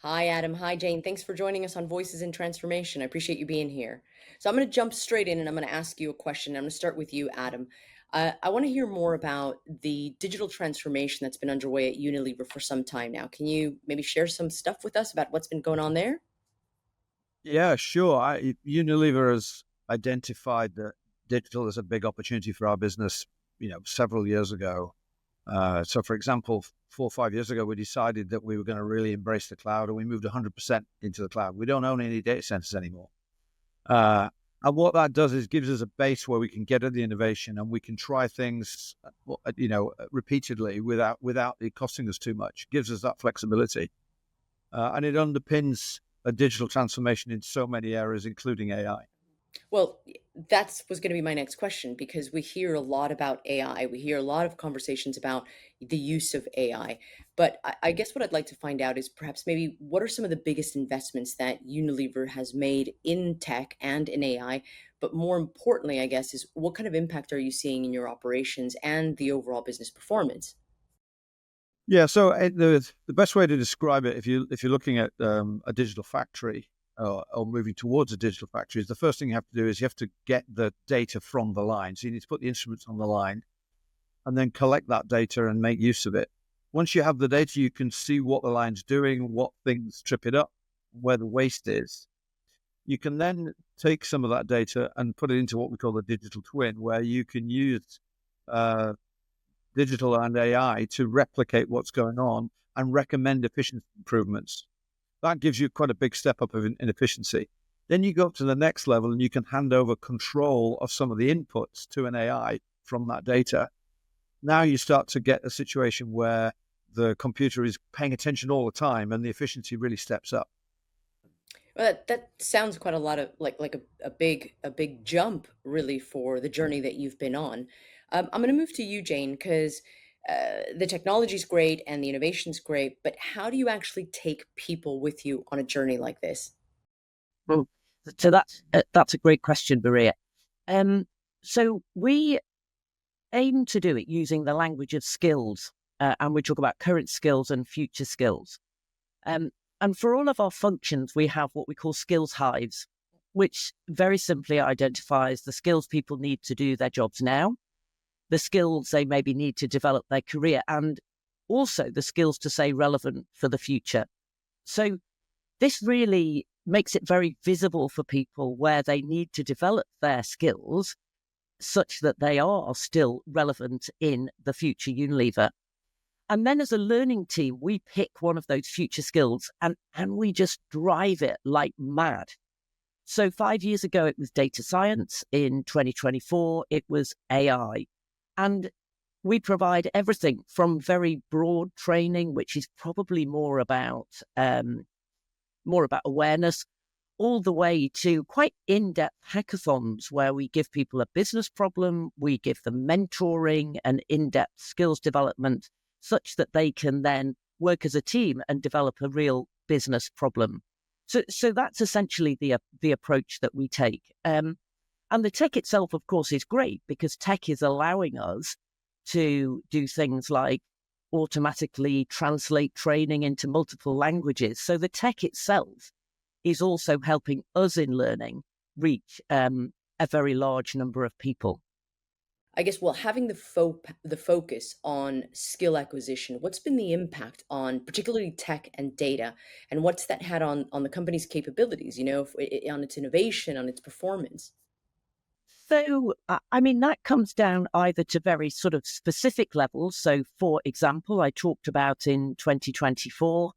Hi, Adam. Hi, Jane. Thanks for joining us on Voices in Transformation. I appreciate you being here. So, I'm going to jump straight in and I'm going to ask you a question. I'm going to start with you, Adam. I want to hear more about the digital transformation that's been underway at Unilever for some time now. Can you maybe share some stuff with us about what's been going on there? Yeah, sure. Unilever has identified that digital is a big opportunity for our business, several years ago. So, for example, 4 or 5 years ago, we decided that we were going to really embrace the cloud, and we moved 100% into the cloud. We don't own any data centers anymore. And what that does is gives us a base where we can get at the innovation and we can try things, repeatedly without it costing us too much. Gives us that flexibility. And it underpins a digital transformation in so many areas, including AI. Well, that was going to be my next question because we hear a lot about AI. We hear a lot of conversations about the use of AI. But I guess what I'd like to find out is perhaps maybe what are some of the biggest investments that Unilever has made in tech and in AI? But more importantly, I guess, is what kind of impact are you seeing in your operations and the overall business performance? Yeah, so the best way to describe it, if you're looking at a digital factory or moving towards a digital factory, is the first thing you have to do is you have to get the data from the line. So you need to put the instruments on the line and then collect that data and make use of it. Once you have the data, you can see what the line's doing, what things trip it up, where the waste is. You can then take some of that data and put it into what we call the digital twin, where you can use uh, digital and AI to replicate what's going on and recommend efficiency improvements. That gives you quite a big step up in efficiency. Then you go up to the next level and you can hand over control of some of the inputs to an AI from that data. Now you start to get a situation where the computer is paying attention all the time and the efficiency really steps up. Well, that sounds quite a lot of like a big jump really for the journey that you've been on. I'm going to move to you, Jane, because the technology's great and the innovation's great, but how do you actually take people with you on a journey like this? Well, so that's a great question, Maria. Um, so we aim to do it using the language of skills, and we talk about current skills and future skills. And for all of our functions, we have what we call skills hives, which very simply identifies the skills people need to do their jobs now, the skills they maybe need to develop their career, and also the skills to stay relevant for the future. So this really makes it very visible for people where they need to develop their skills such that they are still relevant in the future Unilever. And then as a learning team, we pick one of those future skills and we just drive it like mad. So 5 years ago, it was data science. In 2024, it was AI. And we provide everything from very broad training, which is probably more about awareness, all the way to quite in-depth hackathons where we give people a business problem, we give them mentoring and in-depth skills development such that they can then work as a team and develop a real business problem. So that's essentially the approach that we take. And the tech itself, of course, is great because tech is allowing us to do things like automatically translate training into multiple languages. So the tech itself is also helping us in learning reach a very large number of people. I guess, well, having the focus on skill acquisition, what's been the impact on particularly tech and data, and what's that had on the company's capabilities? On its innovation, on its performance. So, I mean, that comes down either to very sort of specific levels. So, for example, I talked about in 2024,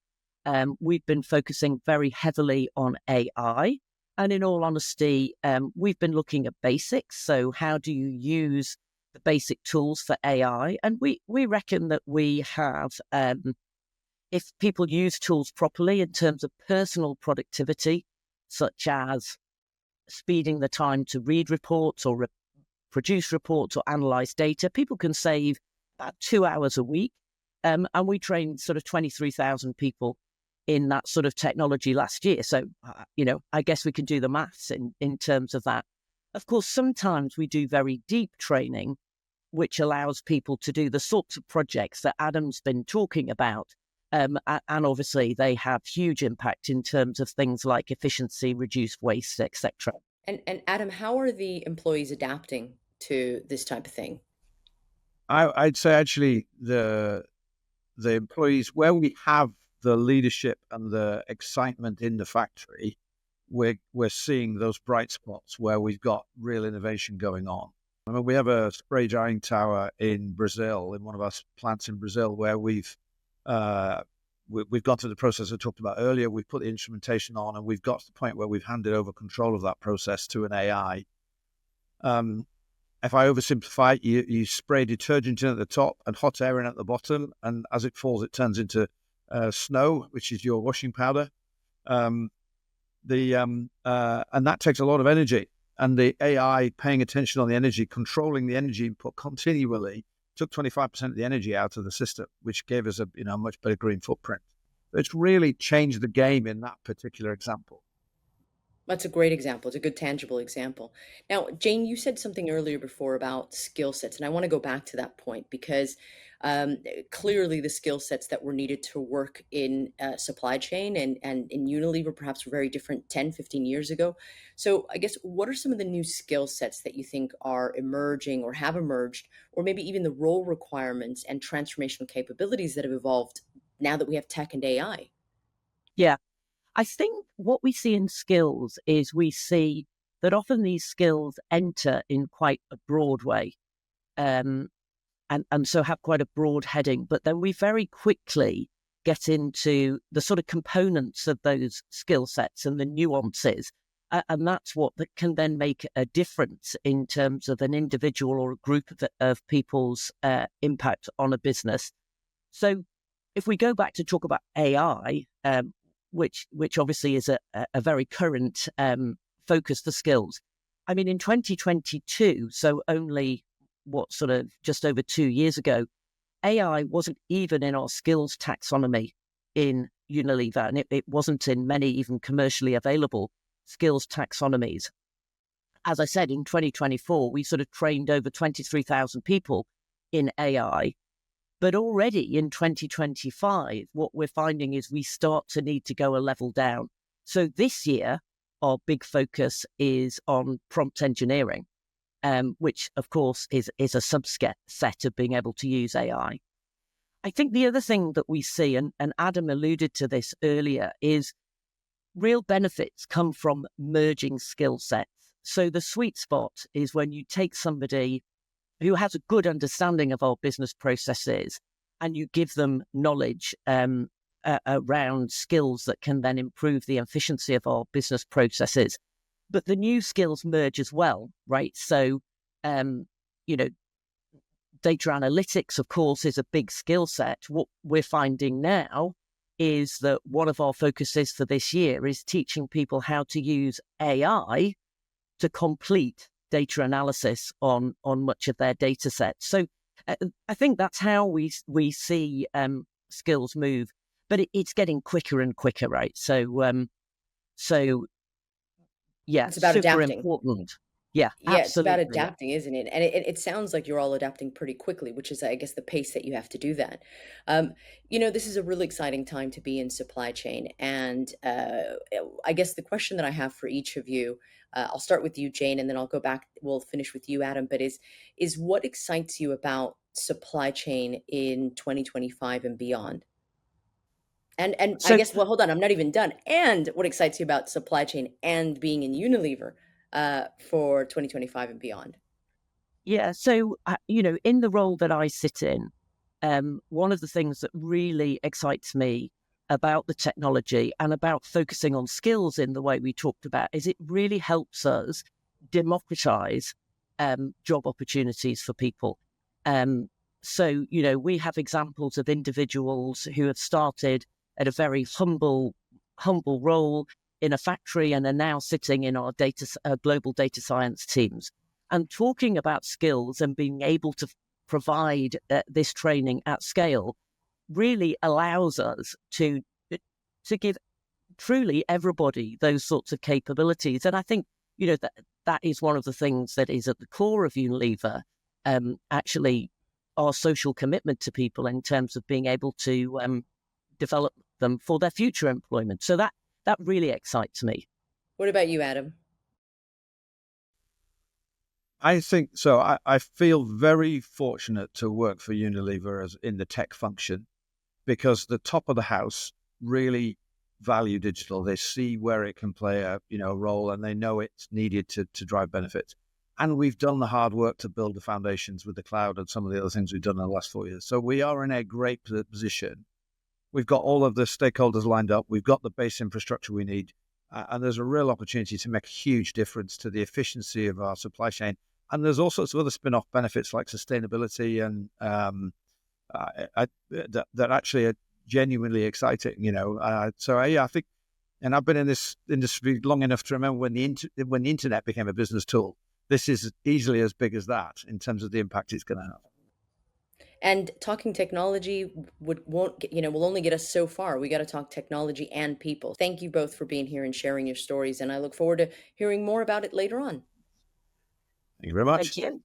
we've been focusing very heavily on AI. And in all honesty, we've been looking at basics. So, how do you use the basic tools for AI? And we reckon that we have, if people use tools properly in terms of personal productivity, such as speeding the time to read reports or produce reports or analyze data, people can save about 2 hours a week. And we trained sort of 23,000 people in that sort of technology last year. So, I guess we can do the maths in terms of that. Of course, sometimes we do very deep training, which allows people to do the sorts of projects that Adam's been talking about. And obviously they have huge impact in terms of things like efficiency, reduced waste, etc. And Adam, how are the employees adapting to this type of thing? I'd say actually the employees, where we have the leadership and the excitement in the factory, we're seeing those bright spots where we've got real innovation going on. I mean, we have a spray drying tower in Brazil, in one of our plants in Brazil, where we've gone through the process I talked about earlier. We've put the instrumentation on, and we've got to the point where we've handed over control of that process to an AI. If I oversimplify it, you spray detergent in at the top and hot air in at the bottom, and as it falls, it turns into snow, which is your washing powder. And that takes a lot of energy. And the AI paying attention on the energy, controlling the energy input continually, took 25% of the energy out of the system, which gave us a much better green footprint. It's really changed the game in that particular example. That's a great example. It's a good tangible example. Now, Jane, you said something earlier before about skill sets, and I want to go back to that point because clearly the skill sets that were needed to work in supply chain and in Unilever perhaps were very different 10, 15 years ago. So I guess what are some of the new skill sets that you think are emerging or have emerged, or maybe even the role requirements and transformational capabilities that have evolved now that we have tech and AI? Yeah. I think what we see in skills is we see that often these skills enter in quite a broad way, and so have quite a broad heading. But then we very quickly get into the sort of components of those skill sets and the nuances. And that's what that can then make a difference in terms of an individual or a group of people's impact on a business. So if we go back to talk about AI, which obviously is a very current focus for skills. I mean, in 2022, so only sort of just over 2 years ago, AI wasn't even in our skills taxonomy in Unilever, and it wasn't in many even commercially available skills taxonomies. As I said, in 2024, we sort of trained over 23,000 people in AI. But already in 2025, what we're finding is we start to need to go a level down. So this year, our big focus is on prompt engineering, which, of course, is a subset of being able to use AI. I think the other thing that we see, and Adam alluded to this earlier, is real benefits come from merging skill sets. So the sweet spot is when you take somebody who has a good understanding of our business processes, and you give them knowledge around skills that can then improve the efficiency of our business processes. But the new skills merge as well, right? So, data analytics, of course, is a big skill set. What we're finding now is that one of our focuses for this year is teaching people how to use AI to complete data analysis on much of their data sets. So I think that's how we see skills move, but it's getting quicker and quicker, right? So yeah, It's about super adapting. important. Yeah, Yeah, it's about absolutely. adapting, isn't it? And it sounds like you're all adapting pretty quickly, which is, I guess, the pace that you have to do that. This is a really exciting time to be in supply chain. And I guess the question that I have for each of you, I'll start with you, Jane, and then I'll go back. We'll finish with you, Adam. But is what excites you about supply chain in 2025 and beyond? And I So guess, well, hold on, I'm not even done. And what excites you about supply chain and being in Unilever for 2025 and beyond? yeah, so in the role that I sit in, one of the things that really excites me about the technology and about focusing on skills in the way we talked about is it really helps us democratize job opportunities for people. So, we have examples of individuals who have started at a very humble role in a factory and are now sitting in our global data science teams. And talking about skills and being able to provide this training at scale really allows us to give truly everybody those sorts of capabilities. And I think that is one of the things that is at the core of Unilever. Actually, our social commitment to people in terms of being able to develop them for their future employment. So that really excites me. What about you, Adam? I think so. I feel very fortunate to work for Unilever as in the tech function, because the top of the house really value digital. They see where it can play a role, and they know it's needed to drive benefits. And we've done the hard work to build the foundations with the cloud and some of the other things we've done in the last 4 years. So we are in a great position. We've got all of the stakeholders lined up. We've got the base infrastructure we need. And there's a real opportunity to make a huge difference to the efficiency of our supply chain. And there's all sorts of other spin-off benefits like sustainability and that actually are genuinely exciting, So I think, and I've been in this industry long enough to remember when the internet became a business tool. This is easily as big as that in terms of the impact it's going to have. And talking technology will only get us so far. We got to talk technology and people. Thank you both for being here and sharing your stories, and I look forward to hearing more about it later on. Thank you very much. Thank you.